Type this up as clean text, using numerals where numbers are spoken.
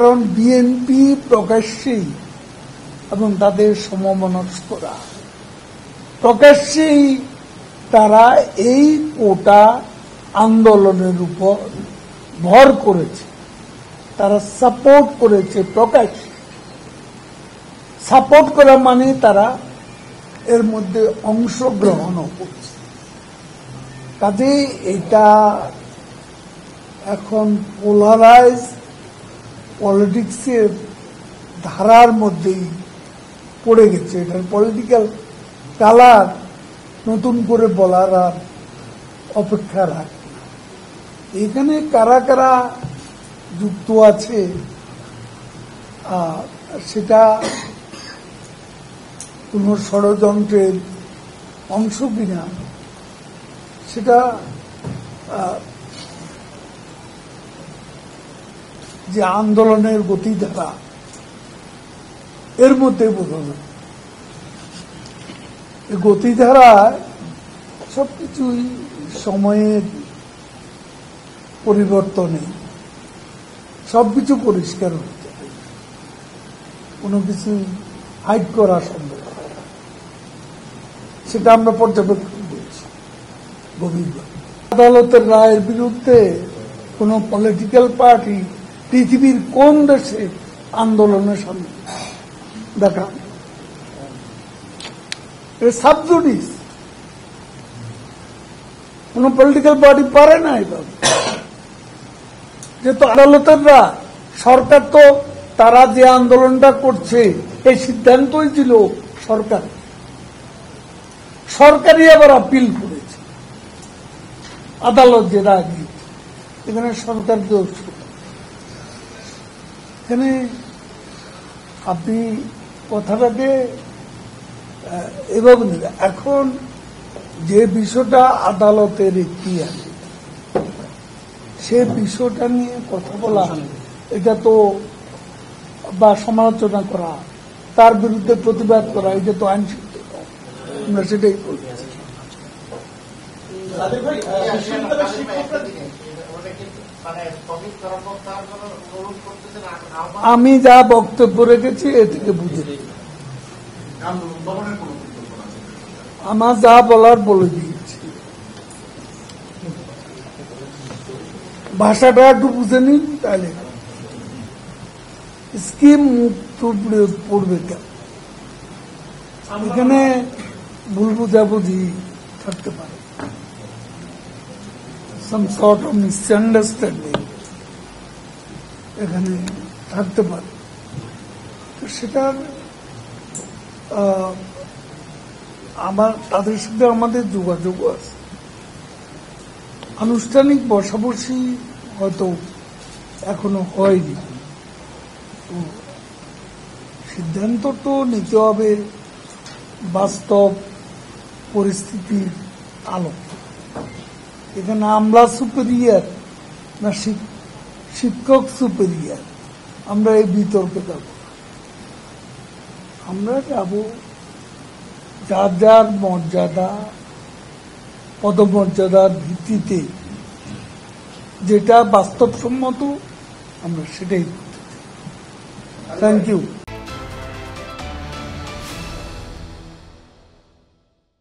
কারণ বিএনপি প্রকাশ্যেই এবং তাদের সমমনস্করা প্রকাশ্যেই তারা এই কোটা আন্দোলনের উপর ভর করেছে, তারা সাপোর্ট করেছে। প্রকাশ্যে সাপোর্ট করা মানে তারা এর মধ্যে অংশগ্রহণও করছে। কাজেই এটা এখন পোলারাইজ পলিটিক্সের ধারার মধ্যেই পড়ে গেছে। এটার পলিটিক্যাল কালার নতুন করে বলার আর অপেক্ষা রাখে না। এখানে কারা কারা যুক্ত আছে সেটা কোন ষড়যন্ত্রের অংশ কিনা সেটা যে আন্দোলনের গতিধারা এর মধ্যে বোঝা যায়। গতিধারায় সবকিছুই সময়ের পরিবর্তনে সবকিছু পরিষ্কার হচ্ছে, কোনো কিছু হাইড করা সম্ভব, সেটা আমরা পর্যবেক্ষণ করছি গভীরভাবে। আদালতের রায়ের বিরুদ্ধে কোন পলিটিক্যাল পার্টি পৃথিবীর কোন দেশে আন্দোলনের সামনে দেখা সাবজুডিস, কোন পলিটিক্যাল পার্টি পারে না এভাবে। যেহেতু আদালতের রায়, সরকার তো তারা যে আন্দোলনটা করছে এই সিদ্ধান্তই ছিল সরকার, সরকারই আবার আপিল করেছে, আদালত যে রায় দিয়েছে এখানে সরকার দোষ। এখানে আপনি কথাটাকে এভাবে নেবেন। এখন যে বিষয়টা আদালতের ইতিহাস, সে বিষয়টা নিয়ে কথা বলা, এটা তো বা সমালোচনা করা, তার বিরুদ্ধে প্রতিবাদ করা, এটা তো আইনসিদ্ধ। আমরা সেটাই করছি। আমি যা বক্তব্য রেখেছি এ থেকে বুঝে আমার যা বলার বলে দিয়েছি। ভাষাটা একটু বুঝে নিন, তাহলে স্কিম মুক্ত পড়বে কেন, এখানে ভুল বুঝাবুঝি থাকতে পারে, some sort of misunderstanding এখানে থাকতে পারে। তো সেটার তাদের সাথে আমাদের যোগাযোগ আছে, আনুষ্ঠানিক বসাবসি হয়তো এখনো হয়নি। তো সিদ্ধান্ত তো নিতে হবে বাস্তব পরিস্থিতির আলোকে। এখানে আমলা সুপেরিয়ার না শিক্ষক সুপেরিয়ার, আমরা এই বিতর্কে যাব। আমরা যাব যার যার মর্যাদা, পদমর্যাদার ভিত্তিতে যেটা বাস্তবসম্মত আমরা সেটাই করতে চাই। Thank you.